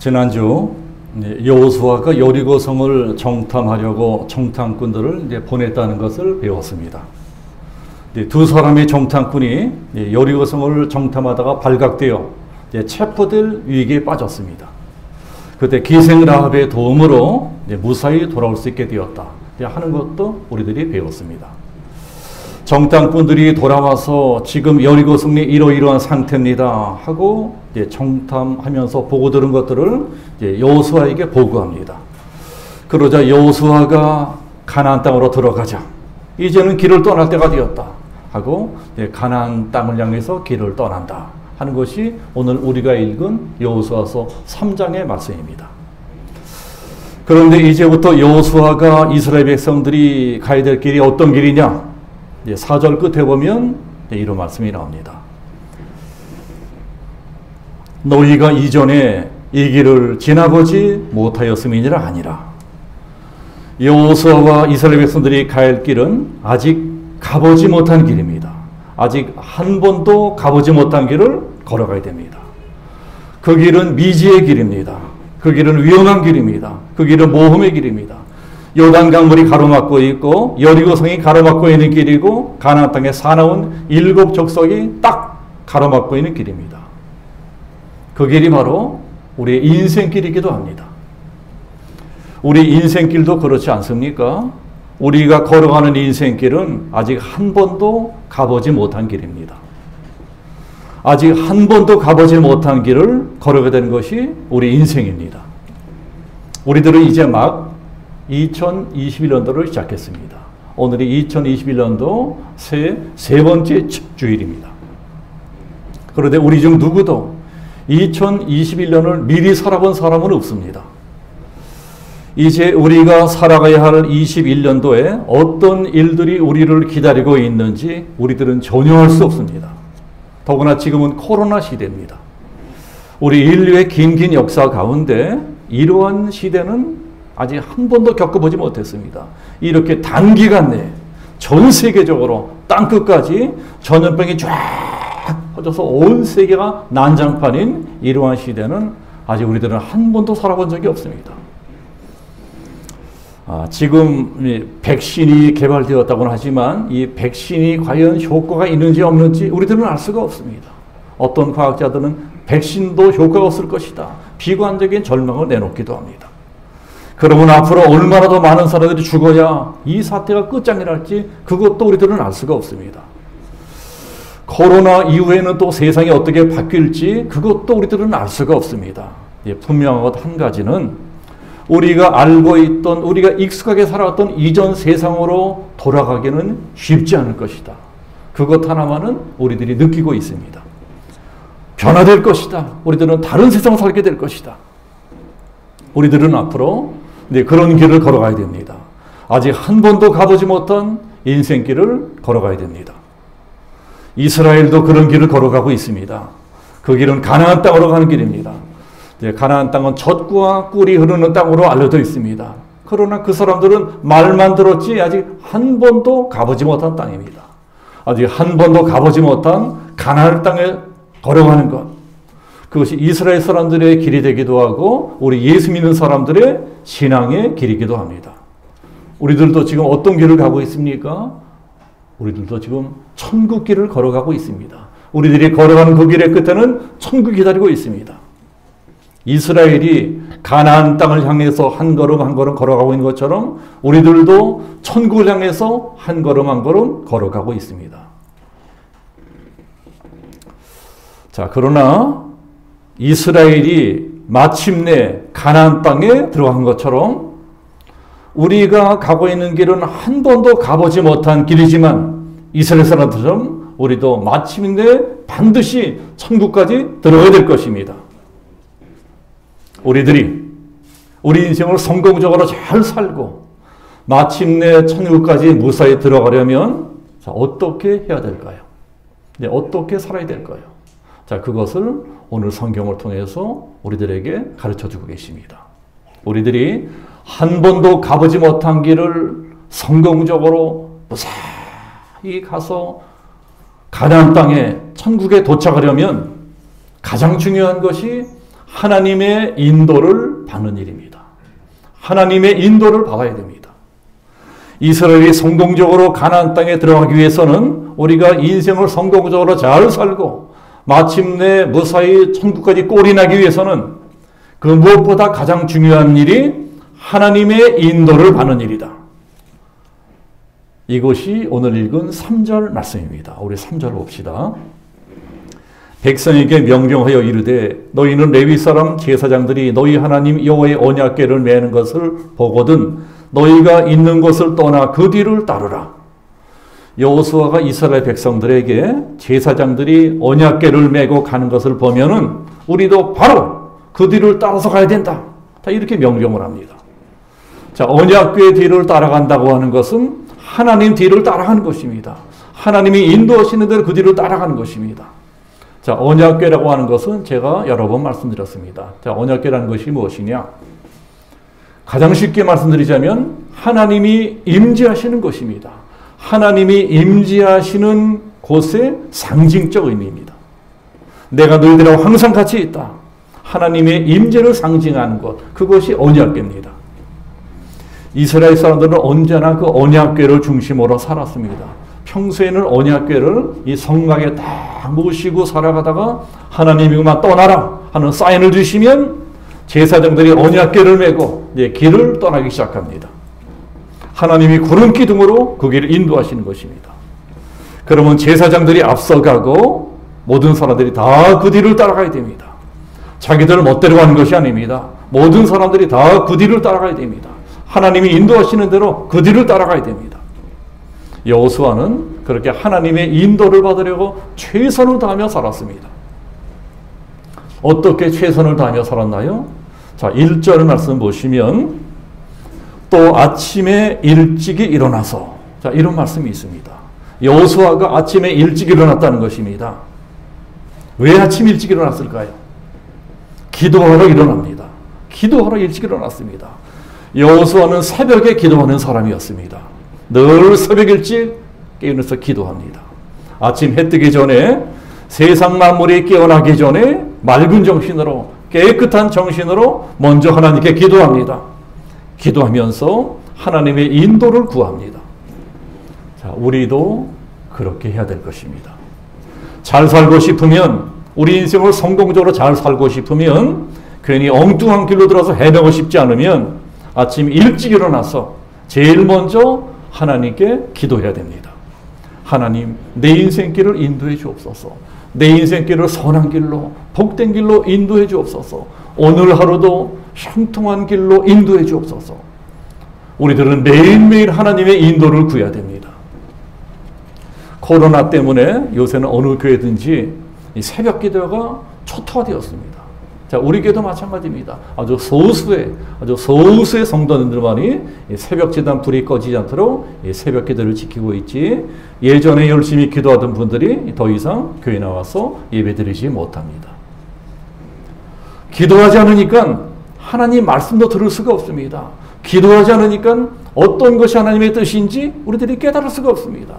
지난주 여호수아가 여리고성을 정탐하려고 정탐꾼들을 이제 보냈다는 것을 배웠습니다. 두 사람의 정탐꾼이 여리고성을 정탐하다가 발각되어 체포될 위기에 빠졌습니다. 그때 기생 라합의 도움으로 무사히 돌아올 수 있게 되었다 하는 것도 우리들이 배웠습니다. 정탐꾼들이 돌아와서 지금 여리고성이 이러이러한 상태입니다 하고 정탐하면서 보고 들은 것들을 여호수아에게 보고합니다. 그러자 여호수아가 가나안 땅으로 들어가자, 이제는 길을 떠날 때가 되었다 하고 가나안 땅을 향해서 길을 떠난다 하는 것이 오늘 우리가 읽은 여호수아서 3장의 말씀입니다. 그런데 이제부터 여호수아가 이스라엘 백성들이 가야 될 길이 어떤 길이냐? 4절 끝에 보면 이런 말씀이 나옵니다. 너희가 이전에 이 길을 지나보지 못하였음이니라 아니라. 여호수아와 이스라엘 백성들이 갈 길은 아직 가보지 못한 길입니다. 아직 한 번도 가보지 못한 길을 걸어가야 됩니다. 그 길은 미지의 길입니다. 그 길은 위험한 길입니다. 그 길은 모험의 길입니다. 요단 강물이 가로막고 있고 여리고성이 가로막고 있는 길이고 가나안 땅에 사나운 7 족속이 딱 가로막고 있는 길입니다. 그 길이 바로 우리의 인생길이기도 합니다. 우리 인생길도 그렇지 않습니까? 우리가 걸어가는 인생길은 아직 한 번도 가보지 못한 길입니다. 아직 한 번도 가보지 못한 길을 걸어가게 되는 것이 우리 인생입니다. 우리들은 이제 막 2021년도를 시작했습니다. 오늘이 2021년도 세 번째 주일입니다. 그런데 우리 중 누구도 2021년을 미리 살아본 사람은 없습니다. 이제 우리가 살아가야 할 21년도에 어떤 일들이 우리를 기다리고 있는지 우리들은 전혀 알 수 없습니다. 더구나 지금은 코로나 시대입니다. 우리 인류의 긴 역사 가운데 이러한 시대는 아직 한 번도 겪어보지 못했습니다. 이렇게 단기간 내에 전 세계적으로 땅끝까지 전염병이 쫙 퍼져서 온 세계가 난장판인 이러한 시대는 아직 우리들은 한 번도 살아본 적이 없습니다. 지금 백신이 개발되었다고는 하지만 이 백신이 과연 효과가 있는지 없는지 우리들은 알 수가 없습니다. 어떤 과학자들은 백신도 효과가 없을 것이다, 비관적인 전망을 내놓기도 합니다. 그러면 앞으로 얼마나 더 많은 사람들이 죽어야 이 사태가 끝장이 날지 그것도 우리들은 알 수가 없습니다. 코로나 이후에는 또 세상이 어떻게 바뀔지 그것도 우리들은 알 수가 없습니다. 분명한 것 한 가지는 우리가 알고 있던, 우리가 익숙하게 살아왔던 이전 세상으로 돌아가기는 쉽지 않을 것이다. 그것 하나만은 우리들이 느끼고 있습니다. 변화될 것이다. 우리들은 다른 세상을 살게 될 것이다. 우리들은 앞으로 그런 길을 걸어가야 됩니다. 아직 한 번도 가보지 못한 인생길을 걸어가야 됩니다. 이스라엘도 그런 길을 걸어가고 있습니다. 그 길은 가나안 땅으로 가는 길입니다. 가나안 땅은 젖과 꿀이 흐르는 땅으로 알려져 있습니다. 그러나 그 사람들은 말만 들었지 아직 한 번도 가보지 못한 땅입니다. 아직 한 번도 가보지 못한 가나안 땅에 걸어가는 것, 그것이 이스라엘 사람들의 길이 되기도 하고 우리 예수 믿는 사람들의 신앙의 길이기도 합니다. 우리들도 지금 어떤 길을 가고 있습니까? 우리들도 지금 천국 길을 걸어가고 있습니다. 우리들이 걸어가는 그 길의 끝에는 천국이 기다리고 있습니다. 이스라엘이 가나안 땅을 향해서 한 걸음 한 걸음 걸어가고 있는 것처럼 우리들도 천국을 향해서 한 걸음 한 걸음 걸어가고 있습니다. 자, 그러나 이스라엘이 마침내 가나안 땅에 들어간 것처럼 우리가 가고 있는 길은 한 번도 가보지 못한 길이지만 이스라엘 사람들처럼 우리도 마침내 반드시 천국까지 들어가야 될 것입니다. 우리들이 우리 인생을 성공적으로 잘 살고 마침내 천국까지 무사히 들어가려면 어떻게 해야 될까요? 어떻게 살아야 될까요? 자, 그것을 오늘 성경을 통해서 우리들에게 가르쳐주고 계십니다. 우리들이 한 번도 가보지 못한 길을 성공적으로 무사히 가서 가나안 땅에 천국에 도착하려면 가장 중요한 것이 하나님의 인도를 받는 일입니다. 하나님의 인도를 받아야 됩니다. 이스라엘이 성공적으로 가나안 땅에 들어가기 위해서는 우리가 인생을 성공적으로 잘 살고 마침내 무사히 천국까지 꼴이 나기 위해서는 그 무엇보다 가장 중요한 일이 하나님의 인도를 받는 일이다. 이것이 오늘 읽은 3절 말씀입니다. 우리 3절 봅시다. 백성에게 명령하여 이르되 너희는 레위 사람 제사장들이 너희 하나님 여호와의 언약궤를 매는 것을 보거든 너희가 있는 곳을 떠나 그 뒤를 따르라. 여호수아가 이스라엘 백성들에게 제사장들이 언약궤를 메고 가는 것을 보면은 우리도 바로 그 뒤를 따라서 가야 된다. 다 이렇게 명령을 합니다. 자, 언약궤 뒤를 따라간다고 하는 것은 하나님 뒤를 따라가는 것입니다. 하나님이 인도하시는 대로 그 뒤를 따라가는 것입니다. 자, 언약궤라고 하는 것은 제가 여러 번 말씀드렸습니다. 자, 언약궤라는 것이 무엇이냐? 가장 쉽게 말씀드리자면 하나님이 임재하시는 것입니다. 하나님이 임재하시는 곳의 상징적 의미입니다. 내가 너희들하고 항상 같이 있다. 하나님의 임재를 상징하는 것, 그것이 언약궤입니다. 이스라엘 사람들은 언제나 그 언약궤를 중심으로 살았습니다. 평소에는 언약궤를 이 성막에 딱 모시고 살아가다가 하나님이만 떠나라 하는 사인을 주시면 제사장들이 언약궤를 메고 이제 길을 떠나기 시작합니다. 하나님이 구름 기둥으로 그 길을 인도하시는 것입니다. 그러면 제사장들이 앞서가고 모든 사람들이 다 그 뒤를 따라가야 됩니다. 자기들 멋대로 가는 것이 아닙니다. 모든 사람들이 다 그 뒤를 따라가야 됩니다. 하나님이 인도하시는 대로 그 뒤를 따라가야 됩니다. 여호수아는 그렇게 하나님의 인도를 받으려고 최선을 다하며 살았습니다. 어떻게 최선을 다하며 살았나요? 자, 1절 말씀 보시면 또 아침에 일찍이 일어나서, 자, 이런 말씀이 있습니다. 여호수아가 아침에 일찍 일어났다는 것입니다. 왜 아침 일찍 일어났을까요? 기도하러 일어납니다. 기도하러 일찍 일어났습니다. 여호수아는 새벽에 기도하는 사람이었습니다. 늘 새벽 일찍 깨어나서 기도합니다. 아침 해 뜨기 전에 세상 만물이 깨어나기 전에 맑은 정신으로 깨끗한 정신으로 먼저 하나님께 기도합니다. 기도하면서 하나님의 인도를 구합니다. 자, 우리도 그렇게 해야 될 것입니다. 잘 살고 싶으면, 우리 인생을 성공적으로 잘 살고 싶으면, 괜히 엉뚱한 길로 들어서 헤매고 싶지 않으면 아침 일찍 일어나서 제일 먼저 하나님께 기도해야 됩니다. 하나님, 내 인생길을 인도해 주옵소서. 내 인생길을 선한 길로, 복된 길로 인도해 주옵소서. 오늘 하루도 형통한 길로 인도해 주옵소서. 우리들은 매일매일 하나님의 인도를 구해야 됩니다. 코로나 때문에 요새는 어느 교회든지 이 새벽 기도가 초토화되었습니다. 자, 우리 교회도 마찬가지입니다. 아주 소수의 성도님들만이 새벽 제단 불이 꺼지지 않도록 새벽 기도를 지키고 있지, 예전에 열심히 기도하던 분들이 더 이상 교회 나와서 예배드리지 못합니다. 기도하지 않으니까 하나님 말씀도 들을 수가 없습니다. 기도하지 않으니까 어떤 것이 하나님의 뜻인지 우리들이 깨달을 수가 없습니다.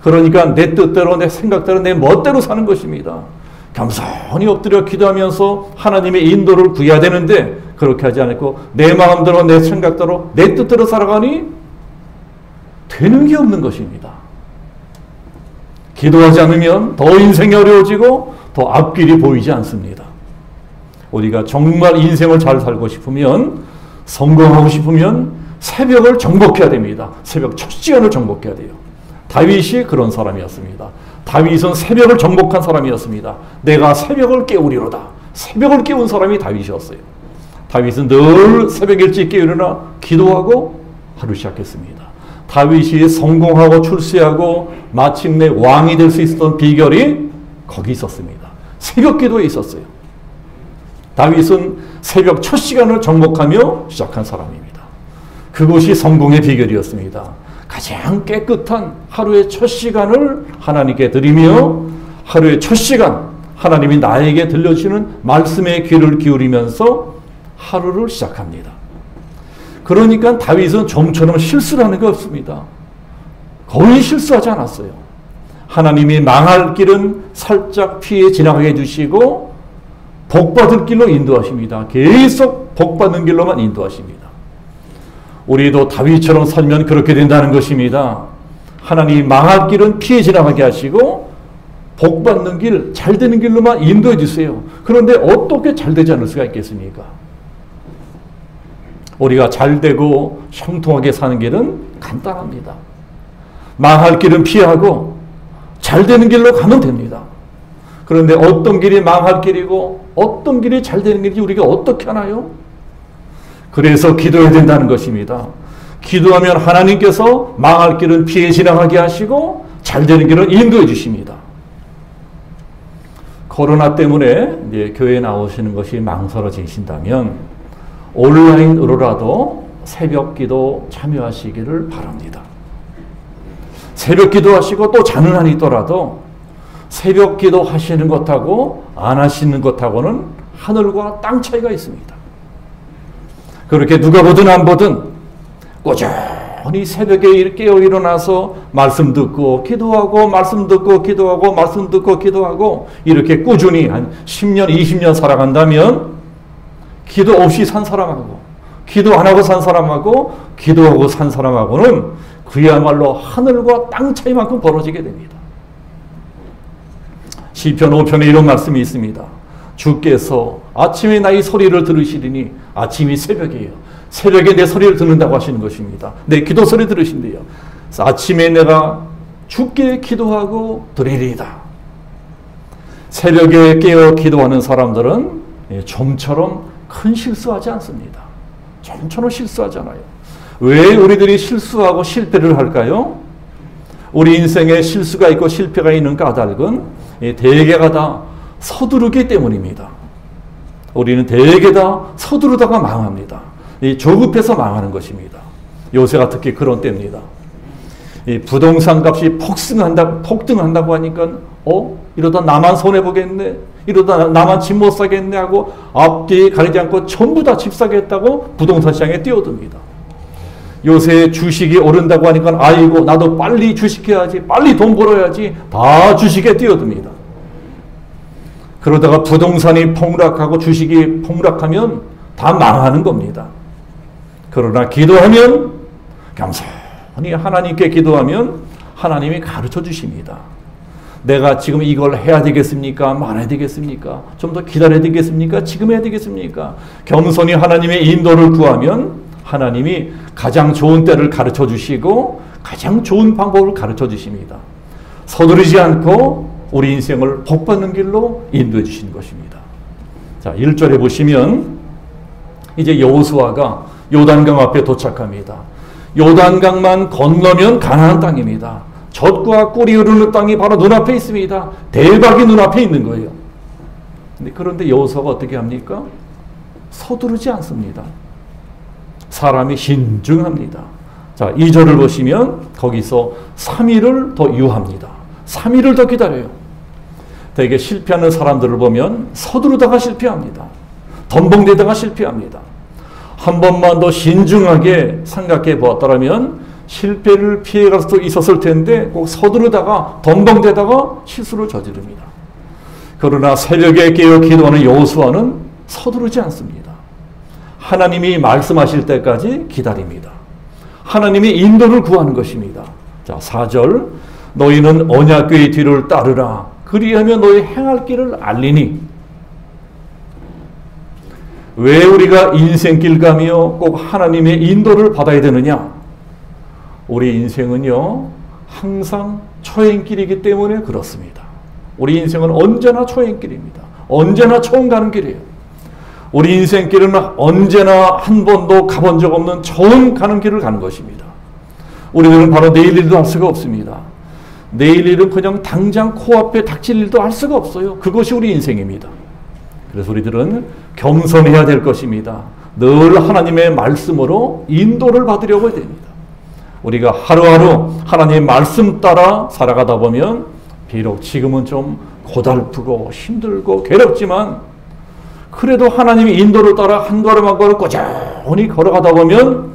그러니까 내 뜻대로, 내 생각대로, 내 멋대로 사는 것입니다. 겸손히 엎드려 기도하면서 하나님의 인도를 구해야 되는데 그렇게 하지 않고 내 마음대로, 내 생각대로, 내 뜻대로 살아가니 되는 게 없는 것입니다. 기도하지 않으면 더 인생이 어려워지고 더 앞길이 보이지 않습니다. 우리가 정말 인생을 잘 살고 싶으면, 성공하고 싶으면 새벽을 정복해야 됩니다. 새벽 첫 시간을 정복해야 돼요. 다윗이 그런 사람이었습니다. 다윗은 새벽을 정복한 사람이었습니다. 내가 새벽을 깨우리로다. 새벽을 깨운 사람이 다윗이었어요. 다윗은 늘 새벽 일찍 깨어나 기도하고 하루 시작했습니다. 다윗이 성공하고 출세하고 마침내 왕이 될 수 있었던 비결이 거기 있었습니다. 새벽 기도에 있었어요. 다윗은 새벽 첫 시간을 정복하며 시작한 사람입니다. 그것이 성공의 비결이었습니다. 가장 깨끗한 하루의 첫 시간을 하나님께 드리며 하루의 첫 시간 하나님이 나에게 들려주시는 말씀의 귀를 기울이면서 하루를 시작합니다. 그러니까 다윗은 좀처럼 실수를 하는 게 없습니다. 거의 실수하지 않았어요. 하나님이 망할 길은 살짝 피해 지나가게 해주시고 복받을 길로 인도하십니다. 계속 복받는 길로만 인도하십니다. 우리도 다윗처럼 살면 그렇게 된다는 것입니다. 하나님이 망할 길은 피해 지나가게 하시고 복받는 길, 잘 되는 길로만 인도해 주세요. 그런데 어떻게 잘 되지 않을 수가 있겠습니까? 우리가 잘 되고 형통하게 사는 길은 간단합니다. 망할 길은 피하고 잘 되는 길로 가면 됩니다. 그런데 어떤 길이 망할 길이고 어떤 길이 잘 되는 길인지 우리가 어떻게 하나요? 그래서 기도해야 된다는 것입니다. 기도하면 하나님께서 망할 길은 피해 지나가게 하시고 잘 되는 길은 인도해 주십니다. 코로나 때문에 이제 교회에 나오시는 것이 망설여지신다면 온라인으로라도 새벽 기도 참여하시기를 바랍니다. 새벽 기도하시고 또 자는 한이 있더라도 새벽 기도 하시는 것하고 안 하시는 것하고는 하늘과 땅 차이가 있습니다. 그렇게 누가 보든 안 보든 꾸준히 새벽에 깨어 일어나서 말씀 듣고 기도하고 말씀 듣고 기도하고 말씀 듣고 기도하고 이렇게 꾸준히 한 10년 20년 살아간다면 기도 없이 산 사람하고 기도 안 하고 산 사람하고 기도하고 산 사람하고는 그야말로 하늘과 땅 차이만큼 벌어지게 됩니다. 시편 5편에 이런 말씀이 있습니다. 주께서 아침에 나의 소리를 들으시리니 아침이 새벽이에요. 새벽에 내 소리를 듣는다고 하시는 것입니다. 내 기도 소리 들으신대요. 아침에 내가 주께 기도하고 드리리이다. 새벽에 깨어 기도하는 사람들은 좀처럼 큰 실수하지 않습니다. 좀처럼 실수하잖아요. 왜 우리들이 실수하고 실패를 할까요? 우리 인생에 실수가 있고 실패가 있는 까닭은 대개가 다 서두르기 때문입니다. 우리는 대개 다 서두르다가 망합니다. 조급해서 망하는 것입니다. 요새가 특히 그런 때입니다. 부동산 값이 폭등한다고 하니까 이러다 나만 손해보겠네, 이러다 나만 집 못 사겠네 하고 앞뒤 가리지 않고 전부 다 집 사겠다고 부동산 시장에 뛰어듭니다. 요새 주식이 오른다고 하니까 아이고 나도 빨리 주식해야지, 빨리 돈 벌어야지, 다 주식에 뛰어듭니다. 그러다가 부동산이 폭락하고 주식이 폭락하면 다 망하는 겁니다. 그러나 기도하면, 겸손히 하나님께 기도하면 하나님이 가르쳐 주십니다. 내가 지금 이걸 해야 되겠습니까? 말아야 되겠습니까? 좀 더 기다려야 되겠습니까? 지금 해야 되겠습니까? 겸손히 하나님의 인도를 구하면 하나님이 가장 좋은 때를 가르쳐 주시고 가장 좋은 방법을 가르쳐 주십니다. 서두르지 않고 우리 인생을 복받는 길로 인도해 주시는 것입니다. 자, 1절에 보시면 이제 여호수아가 요단강 앞에 도착합니다. 요단강만 건너면 가나안 땅입니다. 젖과 꿀이 흐르는 땅이 바로 눈앞에 있습니다. 대박이 눈앞에 있는 거예요. 그런데 여호수아가 어떻게 합니까? 서두르지 않습니다. 사람이 신중합니다. 자, 2절을 보시면 거기서 3일을 더 유합니다. 3일을 더 기다려요. 되게 실패하는 사람들을 보면 서두르다가 실패합니다. 덤벙대다가 실패합니다. 한 번만 더 신중하게 생각해 보았더라면 실패를 피해갈 수도 있었을 텐데 꼭 서두르다가 덤벙대다가 실수를 저지릅니다. 그러나 새벽에 깨어 기도하는 여호수아는 서두르지 않습니다. 하나님이 말씀하실 때까지 기다립니다. 하나님이 인도를 구하는 것입니다. 자, 4절 너희는 언약궤의 뒤를 따르라. 그리하면 너희 행할 길을 알리니. 왜 우리가 인생길 가며 꼭 하나님의 인도를 받아야 되느냐? 우리 인생은요 항상 초행길이기 때문에 그렇습니다. 우리 인생은 언제나 초행길입니다. 언제나 처음 가는 길이에요. 우리 인생길은 언제나 한 번도 가본 적 없는 처음 가는 길을 가는 것입니다. 우리들은 바로 내일 일도 할 수가 없습니다. 내일 일은 그냥 당장 코앞에 닥칠 일도 할 수가 없어요. 그것이 우리 인생입니다. 그래서 우리들은 겸손해야 될 것입니다. 늘 하나님의 말씀으로 인도를 받으려고 해야 됩니다. 우리가 하루하루 하나님의 말씀 따라 살아가다 보면 비록 지금은 좀 고달프고 힘들고 괴롭지만 그래도 하나님의 인도를 따라 한 걸음 한 걸음 꾸준히 걸어가다 보면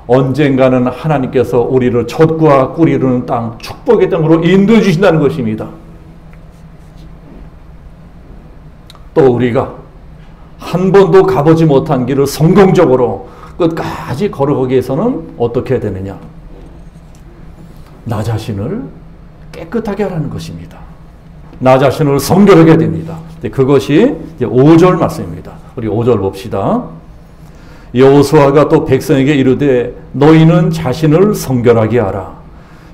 언젠가는 하나님께서 우리를 젖과 꿀이 흐르는 땅, 축복의 땅으로 인도해 주신다는 것입니다. 또 우리가 한 번도 가보지 못한 길을 성공적으로 끝까지 걸어가기 위해서는 어떻게 해야 되느냐? 나 자신을 깨끗하게 하라는 것입니다. 나 자신을 성결하게 해야 됩니다. 그것이 5절 말씀입니다. 우리 5절 봅시다. 여호수아가 또 백성에게 이르되 너희는 자신을 성결하게 하라.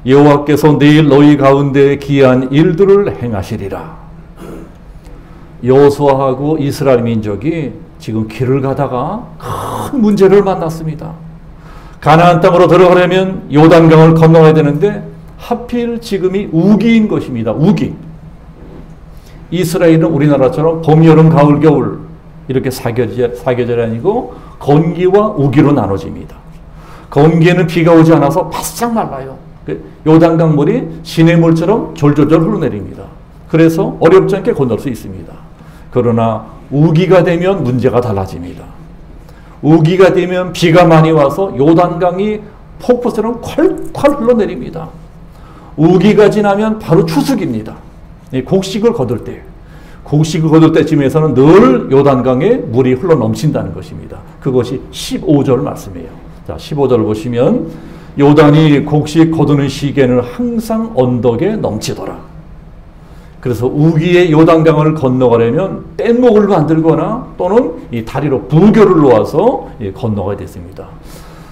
여호와께서 내일 너희 가운데 기이한 일들을 행하시리라. 여호수아하고 이스라엘 민족이 지금 길을 가다가 큰 문제를 만났습니다. 가나안 땅으로 들어가려면 요단강을 건너야 되는데 하필 지금이 우기인 것입니다. 우기. 이스라엘은 우리나라처럼 봄, 여름, 가을, 겨울 이렇게 사계절이 아니고 건기와 우기로 나눠집니다. 건기에는 비가 오지 않아서 바싹 말라요. 요단강 물이 시냇물처럼 졸졸졸 흐르내립니다. 그래서 어렵지 않게 건널 수 있습니다. 그러나 우기가 되면 문제가 달라집니다. 우기가 되면 비가 많이 와서 요단강이 폭포처럼 콸콸 흘러내립니다. 우기가 지나면 바로 추수기입니다. 곡식을 거둘 때, 곡식을 거둘 때쯤에서는 늘 요단강에 물이 흘러 넘친다는 것입니다. 그것이 15절 말씀이에요. 자, 15절을 보시면 요단이 곡식 거두는 시기에는 항상 언덕에 넘치더라. 그래서 우기의 요단강을 건너가려면 뗏목을 만들거나 또는 이 다리로 부교를 놓아서 건너가야 됐습니다.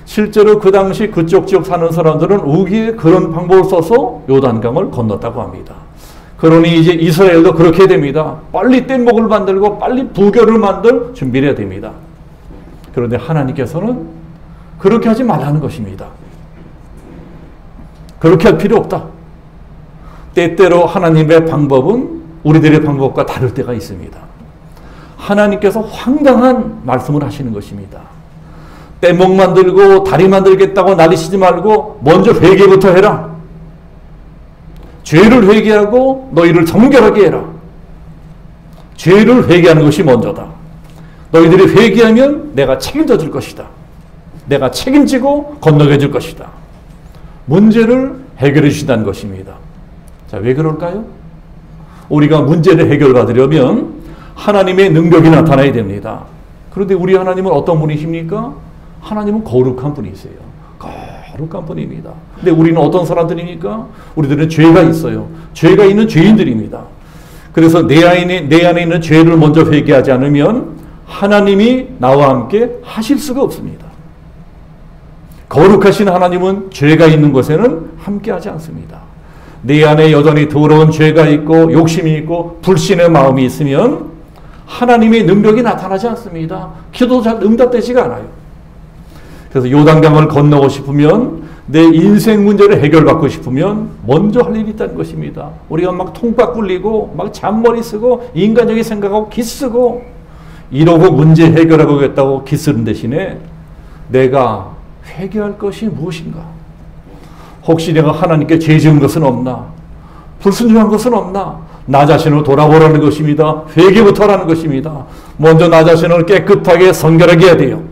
실제로 그 당시 그쪽 지역 사는 사람들은 우기에 그런 방법을 써서 요단강을 건넜다고 합니다. 그러니 이제 이스라엘도 그렇게 됩니다. 빨리 뗏목을 만들고 빨리 부교를 만들 준비를 해야 됩니다. 그런데 하나님께서는 그렇게 하지 말라는 것입니다. 그렇게 할 필요 없다. 때때로 하나님의 방법은 우리들의 방법과 다를 때가 있습니다. 하나님께서 황당한 말씀을 하시는 것입니다. 뗏목 만들고 다리 만들겠다고 난리치지 말고 먼저 회개부터 해라. 죄를 회개하고 너희를 정결하게 해라. 죄를 회개하는 것이 먼저다. 너희들이 회개하면 내가 책임져 줄 것이다. 내가 책임지고 건너게 줄 것이다. 문제를 해결해 주신다는 것입니다. 자, 왜 그럴까요? 우리가 문제를 해결받으려면 하나님의 능력이 나타나야 됩니다. 그런데 우리 하나님은 어떤 분이십니까? 하나님은 거룩한 분이세요. 거룩한 분입니다. 근데 우리는 어떤 사람들입니까? 우리들은 죄가 있어요. 죄가 있는 죄인들입니다. 그래서 내 안에 있는 죄를 먼저 회개하지 않으면 하나님이 나와 함께 하실 수가 없습니다. 거룩하신 하나님은 죄가 있는 것에는 함께하지 않습니다. 내 안에 여전히 더러운 죄가 있고 욕심이 있고 불신의 마음이 있으면 하나님의 능력이 나타나지 않습니다. 기도도 잘 응답되지가 않아요. 그래서 요단강을 건너고 싶으면 내 인생 문제를 해결받고 싶으면 먼저 할 일이 있다는 것입니다. 우리가 막 통박 굴리고 막 잔머리 쓰고 인간적인 생각하고 기쓰고 이러고 문제 해결하겠다고 기쓰는 대신에 내가 회개할 것이 무엇인가? 혹시 내가 하나님께 죄 지은 것은 없나? 불순종한 것은 없나? 나 자신을 돌아보라는 것입니다. 회개부터 하라는 것입니다. 먼저 나 자신을 깨끗하게 성결하게 해야 돼요.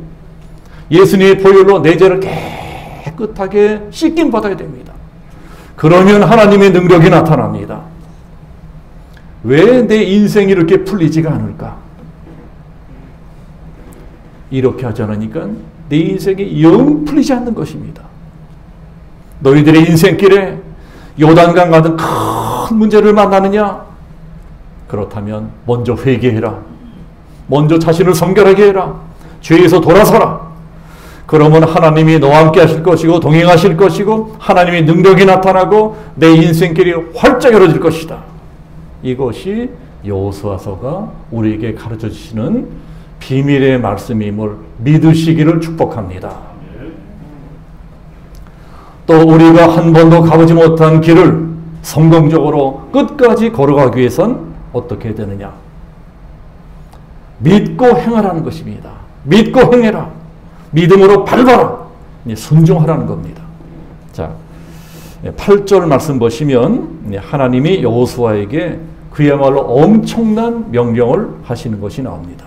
예수님의 보혈로 내 죄를 깨끗하게 씻김 받아야 됩니다. 그러면 하나님의 능력이 나타납니다. 왜 내 인생이 이렇게 풀리지가 않을까? 이렇게 하지 않으니까 내 인생이 영 풀리지 않는 것입니다. 너희들의 인생길에 요단강 같은 큰 문제를 만나느냐? 그렇다면 먼저 회개해라. 먼저 자신을 성결하게 해라. 죄에서 돌아서라. 그러면 하나님이 너와 함께 하실 것이고 동행하실 것이고 하나님의 능력이 나타나고 내 인생길이 활짝 열어질 것이다. 이것이 여호수아서가 우리에게 가르쳐 주시는 비밀의 말씀임을 믿으시기를 축복합니다. 또 우리가 한 번도 가보지 못한 길을 성공적으로 끝까지 걸어가기 위해선 어떻게 해야 되느냐? 믿고 행하라는 것입니다. 믿고 행해라. 믿음으로 밟아라. 순종하라는 겁니다. 자, 8절 말씀 보시면 하나님이 여호수아에게 그야말로 엄청난 명령을 하시는 것이 나옵니다.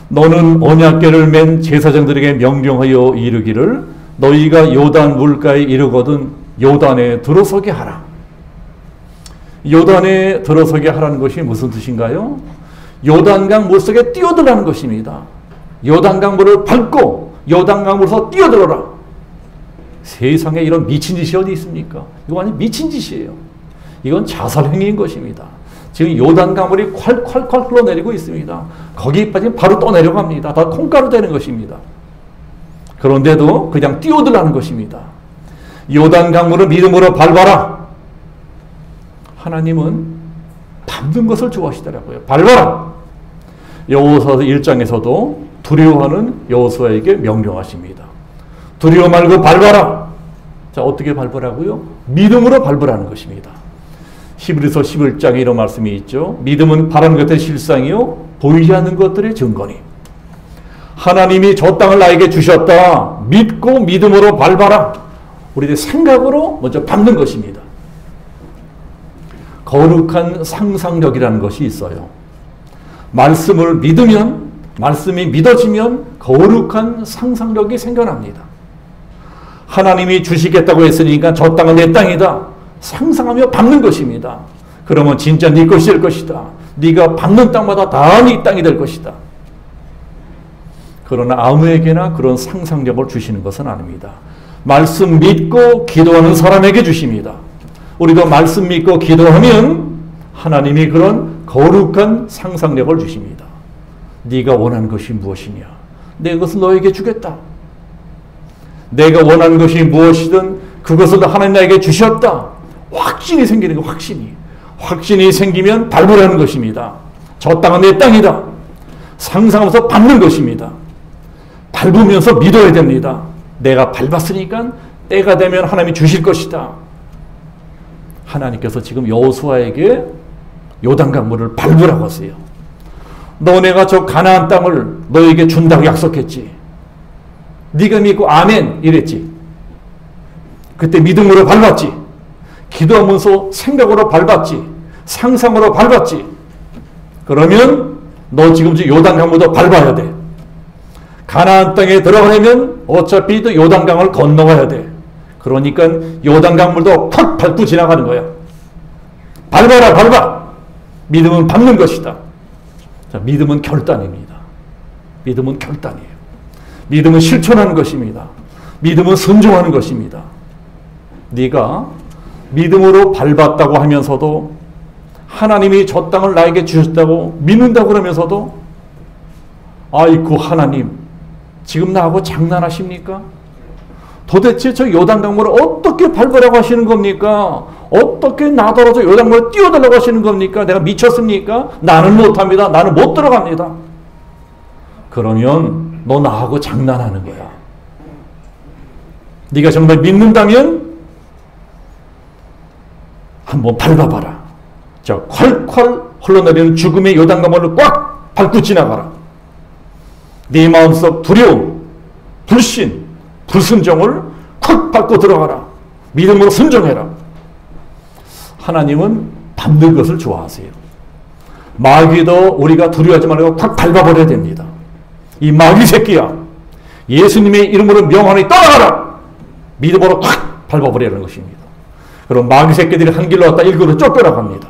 너는 언약궤를 맨 제사장들에게 명령하여 이르기를 너희가 요단 물가에 이르거든 요단에 들어서게 하라. 요단에 들어서게 하라는 것이 무슨 뜻인가요? 요단강 물속에 뛰어들라는 것입니다. 요단강 물을 밟고 요단강 물에서 뛰어들어라. 세상에 이런 미친 짓이 어디 있습니까? 이거 완전 미친 짓이에요. 이건 자살행위인 것입니다. 지금 요단강물이 콸콸콸 흘러내리고 있습니다. 거기 빠지면 바로 떠내려갑니다. 다 콩가루 되는 것입니다. 그런데도 그냥 뛰어들라는 것입니다. 요단강물을 믿음으로 밟아라. 하나님은 밟는 것을 좋아하시더라고요. 밟아라. 여호수아 1장에서도 두려워하는 여호수아에게 명령하십니다. 두려워 말고 밟아라. 자, 어떻게 밟으라고요? 믿음으로 밟으라는 것입니다. 히브리서 11장에 이런 말씀이 있죠. 믿음은 바라는 것의 실상이요 보이지 않는 것들의 증거니. 하나님이 저 땅을 나에게 주셨다. 믿고 믿음으로 밟아라. 우리의 생각으로 먼저 밟는 것입니다. 거룩한 상상력이라는 것이 있어요. 말씀을 믿으면, 말씀이 믿어지면 거룩한 상상력이 생겨납니다. 하나님이 주시겠다고 했으니까 저 땅은 내 땅이다. 상상하며 밟는 것입니다. 그러면 진짜 네 것이 될 것이다. 네가 밟는 땅마다 다 네 땅이 될 것이다. 그러나 아무에게나 그런 상상력을 주시는 것은 아닙니다. 말씀 믿고 기도하는 사람에게 주십니다. 우리도 말씀 믿고 기도하면 하나님이 그런 거룩한 상상력을 주십니다. 네가 원하는 것이 무엇이냐? 내가 그것을 너에게 주겠다. 내가 원하는 것이 무엇이든 그것을 하나님 나에게 주셨다. 확신이 생기는 거, 확신이 생기면 밟으라는 것입니다. 저 땅은 내 땅이다. 상상하면서 밟는 것입니다. 밟으면서 믿어야 됩니다. 내가 밟았으니까 때가 되면 하나님이 주실 것이다. 하나님께서 지금 여호수아에게 요단강물을 밟으라고 하세요. 너네가 저 가나안 땅을 너에게 준다고 약속했지. 네가 믿고 아멘 이랬지. 그때 믿음으로 밟았지. 기도하면서 생각으로 밟았지. 상상으로 밟았지. 그러면 너 지금 요단강물도 밟아야 돼. 가나안 땅에 들어가려면 어차피 또 요단강을 건너가야 돼. 그러니까 요단강물도 팍 밟고 지나가는 거야. 밟아라 밟아. 믿음은 밟는 것이다. 자, 믿음은 결단입니다. 믿음은 결단이에요. 믿음은 실천하는 것입니다. 믿음은 순종하는 것입니다. 네가 믿음으로 밟았다고 하면서도 하나님이 저 땅을 나에게 주셨다고 믿는다고 그러면서도 아이고 하나님 지금 나하고 장난하십니까? 도대체 저 요단강물을 어떻게 밟으라고 하시는 겁니까? 어떻게 나더라도 요단강물을 뛰어들라고 하시는 겁니까? 내가 미쳤습니까? 나는 못합니다. 나는 못 들어갑니다. 그러면 너 나하고 장난하는 거야. 네가 정말 믿는다면 한번 밟아봐라. 저 콸콸 흘러내리는 죽음의 요단강물을 꽉 밟고 지나가라. 네 마음속 두려움, 불신, 불순종을 콱 밟고 들어가라. 믿음으로 순종해라. 하나님은 밟는 것을 좋아하세요. 마귀도 우리가 두려워하지 말고 콱 밟아버려야 됩니다. 이 마귀 새끼야. 예수님의 이름으로 명하니 떠나가라. 믿음으로 콱 밟아버리는 것입니다. 그럼 마귀 새끼들이 한 길로 왔다 일길로 쫓겨나갑니다.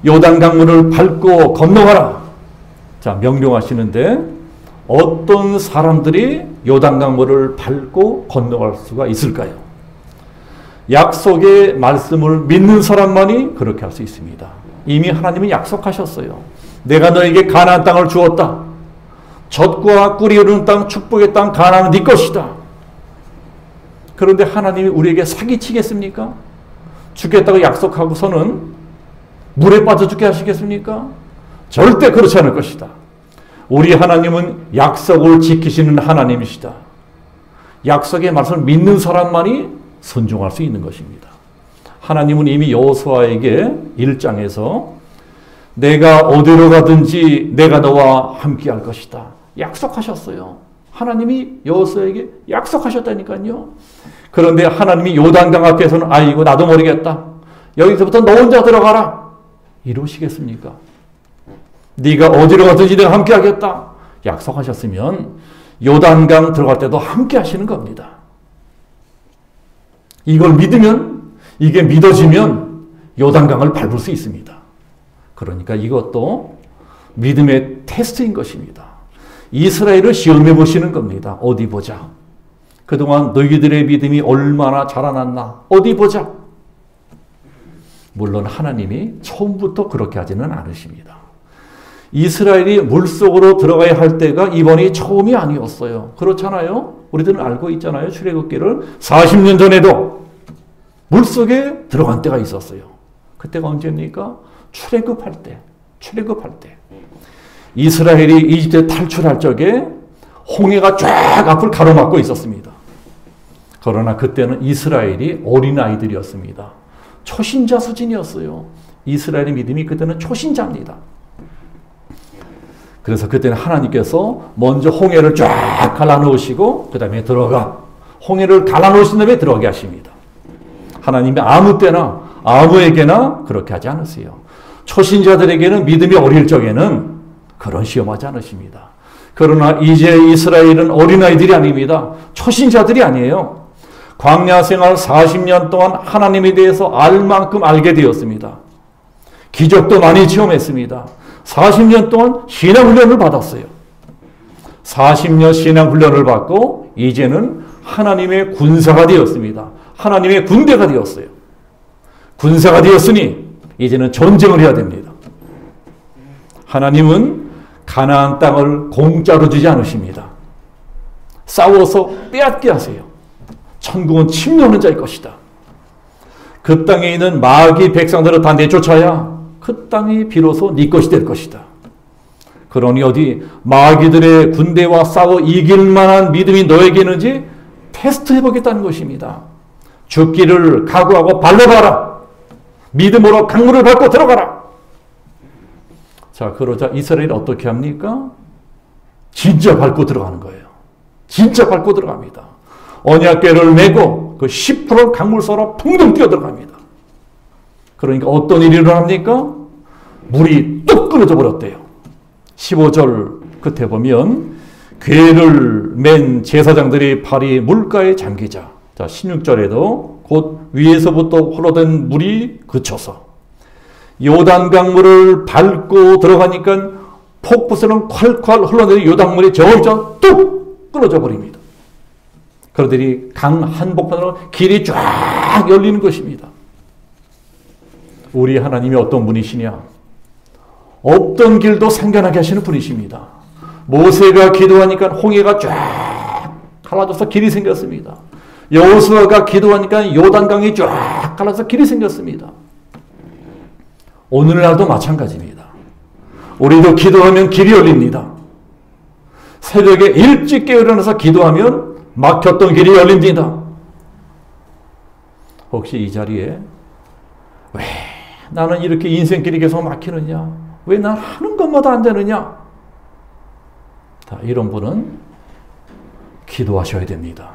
요단강물을 밟고 건너가라. 자, 명령하시는데 어떤 사람들이 요단강물을 밟고 건너갈 수가 있을까요? 약속의 말씀을 믿는 사람만이 그렇게 할 수 있습니다. 이미 하나님은 약속하셨어요. 내가 너에게 가나안 땅을 주었다. 젖과 꿀이 흐르는 땅, 축복의 땅, 가나안은 네 것이다. 그런데 하나님이 우리에게 사기치겠습니까? 주겠다고 약속하고서는 물에 빠져 죽게 하시겠습니까? 절대 그렇지 않을 것이다. 우리 하나님은 약속을 지키시는 하나님이시다. 약속의 말씀을 믿는 사람만이 순종할 수 있는 것입니다. 하나님은 이미 여호수아에게 1장에서 내가 어디로 가든지 내가 너와 함께 할 것이다. 약속하셨어요. 하나님이 여호수아에게 약속하셨다니까요. 그런데 하나님이 요단강 앞에서는 아이고 나도 모르겠다. 여기서부터 너 혼자 들어가라. 이러시겠습니까? 네가 어디로 가든지 내가 함께 하겠다. 약속하셨으면 요단강 들어갈 때도 함께 하시는 겁니다. 이걸 믿으면, 이게 믿어지면 요단강을 밟을 수 있습니다. 그러니까 이것도 믿음의 테스트인 것입니다. 이스라엘을 시험해 보시는 겁니다. 어디 보자. 그동안 너희들의 믿음이 얼마나 자라났나. 어디 보자. 물론 하나님이 처음부터 그렇게 하지는 않으십니다. 이스라엘이 물속으로 들어가야 할 때가 이번이 처음이 아니었어요. 그렇잖아요. 우리들은 알고 있잖아요. 출애굽기를 40년 전에도 물속에 들어간 때가 있었어요. 그때가 언제입니까? 출애굽할 때. 이스라엘이 이집트 탈출할 적에 홍해가 쫙 앞을 가로막고 있었습니다. 그러나 그때는 이스라엘이 어린아이들이었습니다. 초신자 수준이었어요. 이스라엘의 믿음이 그때는 초신자입니다. 그래서 그때는 하나님께서 먼저 홍해를 쫙 갈라놓으시고 그 다음에 들어가. 홍해를 갈라놓으신 다음에 들어가게 하십니다. 하나님이 아무 때나 아무에게나 그렇게 하지 않으세요. 초신자들에게는 믿음이 어릴 적에는 그런 시험하지 않으십니다. 그러나 이제 이스라엘은 어린아이들이 아닙니다. 초신자들이 아니에요. 광야 생활 40년 동안 하나님에 대해서 알 만큼 알게 되었습니다. 기적도 많이 체험했습니다. 40년 동안 신앙훈련을 받았어요. 40년 신앙훈련을 받고 이제는 하나님의 군사가 되었습니다. 하나님의 군대가 되었어요. 군사가 되었으니 이제는 전쟁을 해야 됩니다. 하나님은 가나안 땅을 공짜로 주지 않으십니다. 싸워서 빼앗게 하세요. 천국은 침노하는 자의 것이다. 그 땅에 있는 마귀 백성들을 다 내쫓아야 그 땅이 비로소 네 것이 될 것이다. 그러니 어디 마귀들의 군대와 싸워 이길 만한 믿음이 너에게 있는지 테스트해 보겠다는 것입니다. 죽기를 각오하고 발려봐라. 믿음으로 강물을 밟고 들어가라. 자, 그러자 이스라엘이 어떻게 합니까? 진짜 밟고 들어가는 거예요. 진짜 밟고 들어갑니다. 언약궤를 메고 그 10% 강물서로 풍덩 뛰어 들어갑니다. 그러니까 어떤 일이 일어납니까? 물이 뚝 끊어져 버렸대요. 15절 끝에 보면 궤를 맨 제사장들이 발이 물가에 잠기자. 자, 16절에도 곧 위에서부터 흘러든 물이 그쳐서 요단강물을 밟고 들어가니까 폭포처럼 콸콸 흘러내리는 요단물이 저기서 뚝 끊어져 버립니다. 그러더니 강 한복판으로 길이 쫙 열리는 것입니다. 우리 하나님이 어떤 분이시냐? 없던 길도 생겨나게 하시는 분이십니다. 모세가 기도하니까 홍해가 쫙 갈라져서 길이 생겼습니다. 여호수아가 기도하니까 요단강이 쫙 갈라져서 길이 생겼습니다. 오늘날도 마찬가지입니다. 우리도 기도하면 길이 열립니다. 새벽에 일찍 깨어나서 기도하면 막혔던 길이 열립니다. 혹시 이 자리에 왜 나는 이렇게 인생길이 계속 막히느냐? 왜 난 하는 것마다 안 되느냐? 자, 이런 분은 기도하셔야 됩니다.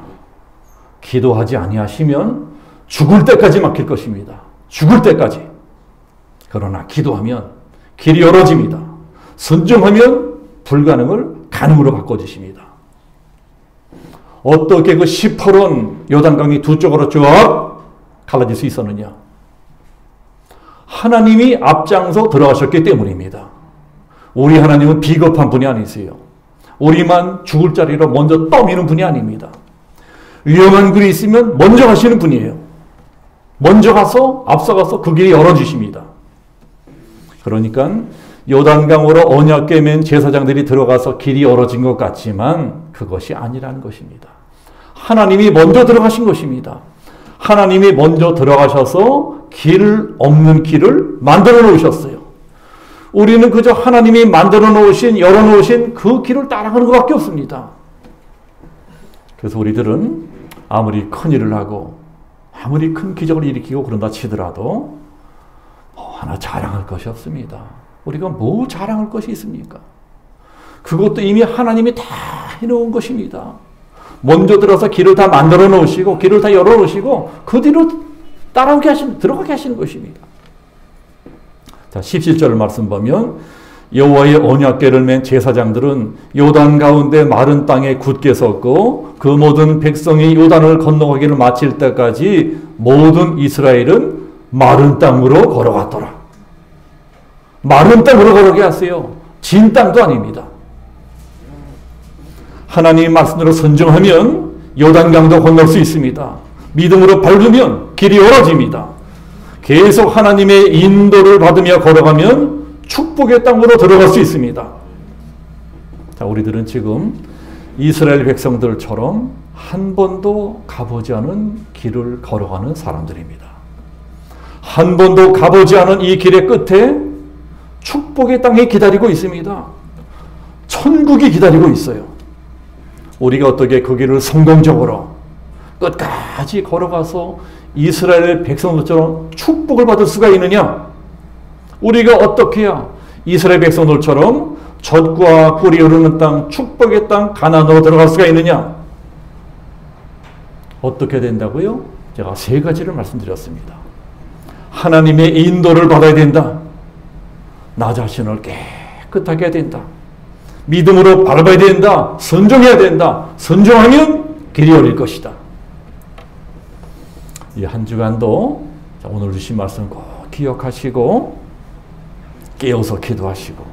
기도하지 아니하시면 죽을 때까지 막힐 것입니다. 죽을 때까지. 그러나 기도하면 길이 열어집니다. 순종하면 불가능을 가능으로 바꿔주십니다. 어떻게 그 시퍼런 요단강이 두 쪽으로 쫙 갈라질 수 있었느냐? 하나님이 앞장서 들어가셨기 때문입니다. 우리 하나님은 비겁한 분이 아니세요. 우리만 죽을 자리로 먼저 떠미는 분이 아닙니다. 위험한 길이 있으면 먼저 가시는 분이에요. 먼저 가서 앞서가서 그 길이 열어주십니다. 그러니까 요단강으로 언약궤 맨 제사장들이 들어가서 길이 열어진 것 같지만 그것이 아니라는 것입니다. 하나님이 먼저 들어가신 것입니다. 하나님이 먼저 들어가셔서 길 없는 길을 만들어 놓으셨어요. 우리는 그저 하나님이 만들어 놓으신, 열어 놓으신 그 길을 따라가는 것밖에 없습니다. 그래서 우리들은 아무리 큰 일을 하고 아무리 큰 기적을 일으키고 그런다 치더라도 하나 자랑할 것이 없습니다. 우리가 뭐 자랑할 것이 있습니까? 그것도 이미 하나님이 다 해놓은 것입니다. 먼저 들어서 길을 다 만들어 놓으시고 길을 다 열어 놓으시고 그 뒤로 따라오게 하시는, 들어가게 하시는 것입니다. 자, 17절 말씀 보면 여호와의 언약궤를 맨 제사장들은 요단 가운데 마른 땅에 굳게 섰고 그 모든 백성이 요단을 건너가기를 마칠 때까지 모든 이스라엘은 마른 땅으로 걸어갔더라. 마른 땅으로 걸어가게 하세요. 진 땅도 아닙니다. 하나님 말씀대로 순종하면 요단강도 건널 수 있습니다. 믿음으로 밟으면 길이 열어집니다. 계속 하나님의 인도를 받으며 걸어가면 축복의 땅으로 들어갈 수 있습니다. 자, 우리들은 지금 이스라엘 백성들처럼 한 번도 가보지 않은 길을 걸어가는 사람들입니다. 한 번도 가보지 않은 이 길의 끝에 축복의 땅이 기다리고 있습니다. 천국이 기다리고 있어요. 우리가 어떻게 그 길을 성공적으로 끝까지 걸어가서 이스라엘 백성들처럼 축복을 받을 수가 있느냐? 우리가 어떻게 해야 이스라엘 백성들처럼 젖과 꿀이 흐르는 땅, 축복의 땅, 가나안으로 들어갈 수가 있느냐? 어떻게 된다고요? 제가 세 가지를 말씀드렸습니다. 하나님의 인도를 받아야 된다. 나 자신을 깨끗하게 해야 된다. 믿음으로 밟아야 된다. 순종해야 된다. 순종하면 길이 열릴 것이다. 이 한 주간도 오늘 주신 말씀 꼭 기억하시고 깨어서 기도하시고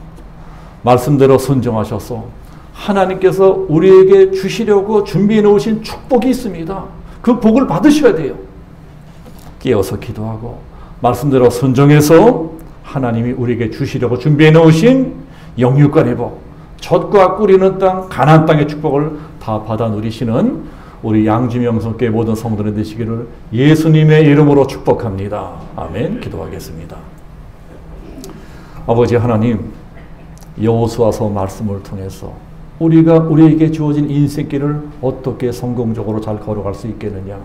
말씀대로 순종하셔서 하나님께서 우리에게 주시려고 준비해 놓으신 축복이 있습니다. 그 복을 받으셔야 돼요. 깨어서 기도하고 말씀대로 순종해서 하나님이 우리에게 주시려고 준비해 놓으신 영육간의 복, 젖과 꿀이는 땅, 가나안 땅의 축복을 다 받아 누리시는 우리 양주명성교회 모든 성도들 되시기를 예수님의 이름으로 축복합니다. 아멘. 기도하겠습니다. 아버지 하나님, 여호수아서 말씀을 통해서 우리가 우리에게 주어진 인생길을 어떻게 성공적으로 잘 걸어갈 수 있겠느냐.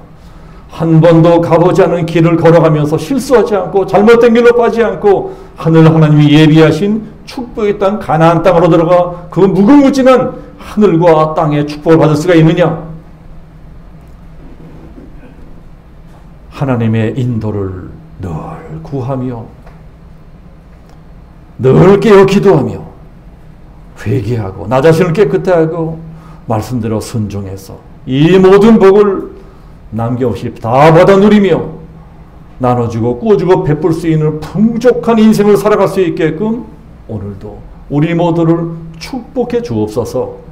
한 번도 가보지 않은 길을 걸어가면서 실수하지 않고 잘못된 길로 빠지지 않고 하늘 하나님이 예비하신 축복의 땅 가나안 땅으로 들어가 그 무궁무진한 하늘과 땅의 축복을 받을 수가 있느냐. 하나님의 인도를 늘 구하며 늘 깨어 기도하며 회개하고 나 자신을 깨끗하게 하고 말씀대로 순종해서 이 모든 복을 남김없이 다 받아 누리며 나눠주고 꾸어주고 베풀 수 있는 풍족한 인생을 살아갈 수 있게끔 오늘도 우리 모두를 축복해 주옵소서.